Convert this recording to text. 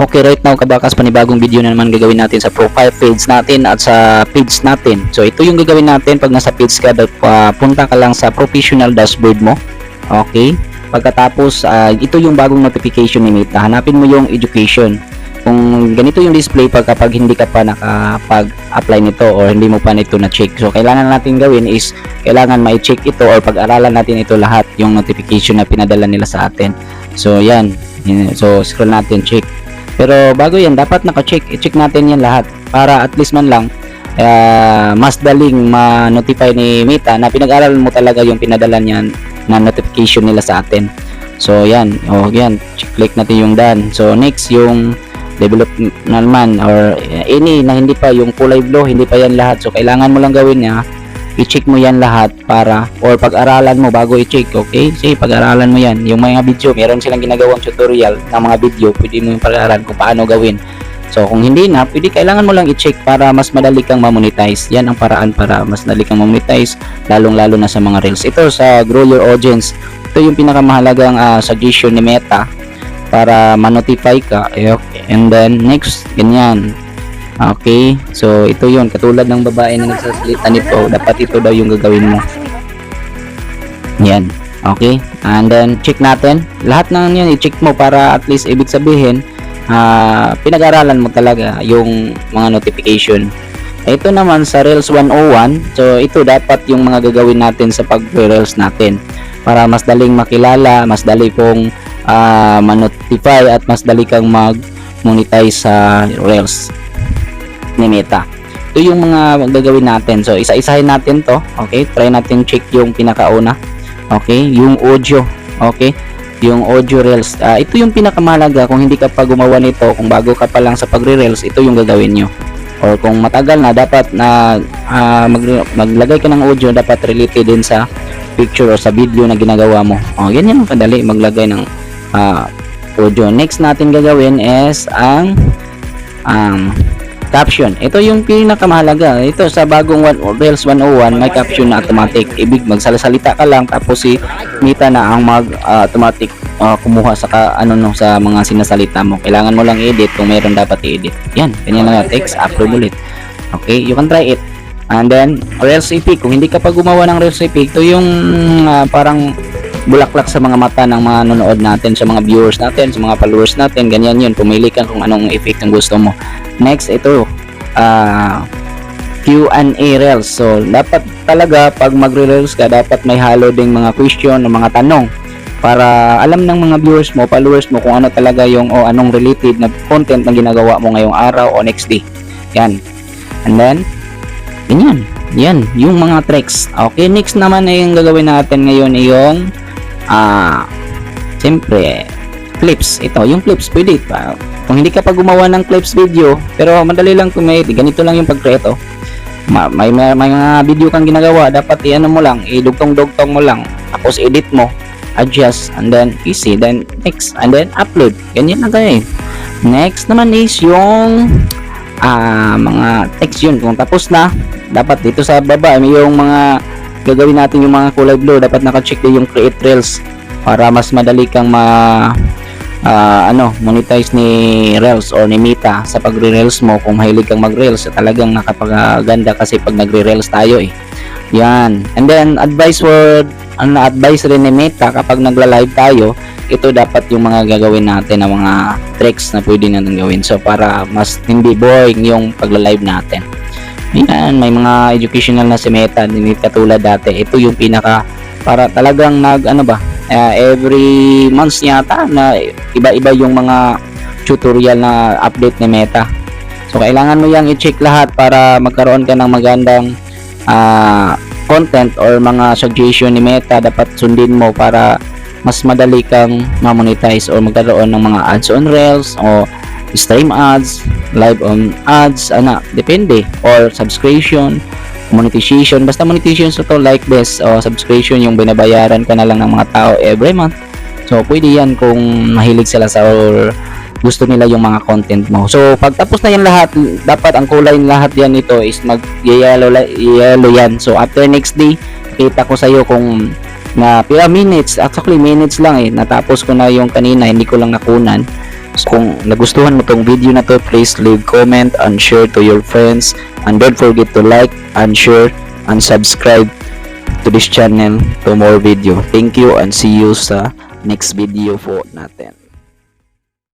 Okay, right now kabakas, panibagong video na naman gagawin natin sa profile page natin at sa page natin. So ito yung gagawin natin pag nasa page ka, punta ka lang sa professional dashboard mo. Okay, pagkatapos ito yung bagong notification ni Meta. Hanapin mo yung education. Kung ganito yung display kapag hindi ka pa nakapag-apply nito or hindi mo pa nito na-check. So kailangan natin gawin is kailangan ma-check ito or pag-aralan natin ito lahat yung notification na pinadala nila sa atin. So yan, so scroll natin, check. Pero bago yan, dapat naka-check. I-check natin yan lahat para at least man lang mas daling ma-notify ni Meta na pinag-aralan mo talaga yung pinadala niyan na notification nila sa atin. So yan, yan, click natin yung done. So next yung develop naman or any na hindi pa, yung kulay blue, hindi pa yan lahat. So kailangan mo lang gawin niya, i-check mo yan lahat para or pag-aralan mo bago i-check. Okay, sige, pag-aralan mo yan. Yung mga video, meron silang ginagawang tutorial ng mga video, pwede mo yung pag-aralan kung paano gawin. So kung hindi na, pwede, kailangan mo lang i-check para mas madali kang ma-monetize. Yan ang paraan para mas madali kang ma-monetize, lalong-lalo na sa mga reels. Ito sa grow your audience, ito yung pinakamahalagang suggestion ni Meta para ma-notify ka. And then next, ganyan. Okay, so ito yun, katulad ng babae na nagsasalita nito, dapat ito daw yung gagawin mo. Yan, okay, and then check natin lahat ng yan, i-check mo para at least ibig sabihin pinag-aralan mo talaga yung mga notification. Ito naman sa Reels 101, so ito dapat yung mga gagawin natin sa pag-reels natin para mas daling makilala, mas dali pong ma-notify at mas dali kang mag-monetize sa Reels ni Meta. Ito yung mga gagawin natin. So isa-isahin natin to. Okay, try natin check yung pinakauna. Okay, yung audio. Okay, yung audio reels. Ito yung pinakamahalaga. Kung hindi ka pa gumawa nito, kung bago ka pa lang sa pagre-reels, ito yung gagawin nyo. Or kung matagal na, dapat na maglagay ka ng audio, dapat related din sa picture or sa video na ginagawa mo. Ganyan kadali maglagay ng audio. Next natin gagawin is ang caption. Ito yung pinakamahalaga. Ito sa bagong Reels 101, may caption na automatic. Ibig magsalita ka lang tapos si Meta na ang automatic kumuha sa sa mga sinasalita mo. Kailangan mo lang edit kung meron dapat i-edit. Yan, ganyan lang, text, upload ulit. Okay, you can try it. And then Reels EP, kung hindi ka pa gumawa ng Reels EP, ito yung parang bulaklak sa mga mata ng mga nanonood natin, sa mga viewers natin, sa mga followers natin. Ganyan yun, pumili ka kung anong effect ang gusto mo. Next, ito Q&A Reels. So dapat talaga pag magre-reels ka, dapat may halo ding mga question o mga tanong para alam ng mga viewers mo, followers mo kung ano talaga yung anong related na content na ginagawa mo ngayong araw o next day. Yan. And then ganyan, yan yung mga tricks. Okay, next naman na yung gagawin natin ngayon ay yung siyempre clips. Ito yung clips, pwede pa kung hindi ka pa gumawa ng clips video, pero madali lang kumedit, ganito lang yung pag-create. May mga video kang ginagawa, dapat i-ano mo lang, idugtong-dugtong mo lang, tapos edit mo, adjust, and then easy, then next, and then upload. Ganyan na kayo. Next naman is yung mga text yun. Kung tapos na, dapat dito sa baba may yung mga gagawin natin, yung mga kulay blue, dapat naka-check din yung create reels para mas madali kang monetize ni Reels or ni Meta sa pagre-reels mo. Kung mahilig kang mag-reels, talagang nakapaganda kasi pag nagre-reels tayo yan. And then advice rin ni Meta kapag nagla-live tayo, ito dapat yung mga gagawin natin na mga tricks na pwede natin gawin, so para mas hindi boring yung pagla-live natin. Yan, may mga educational na si Meta, hindi katulad dati. Ito yung pinaka para talagang every months yata na iba-iba yung mga tutorial na update ni Meta. So kailangan mo yang i-check lahat para magkaroon ka ng magandang content or mga suggestion ni Meta. Dapat sundin mo para mas madali kang ma-monetize or magkaroon ng mga ads on Reels o stream ads, live on ads, depende, or subscription, monetization. Basta monetization so to like this o subscription, yung binabayaran ka na lang ng mga tao every month. So pwede yan kung mahilig sila sa or gusto nila yung mga content mo. So pag tapos na yan lahat, dapat ang kulay lahat yan ito is mag-yellow yan. So after next day, kita ko sa iyo kung na minutes, actually minutes lang natapos ko na yung kanina, hindi ko lang nakunan. So, kung nagustuhan mo tong video na to, please leave comment and share to your friends, and don't forget to like and share and subscribe to this channel to more video. Thank you and see you sa next video po natin.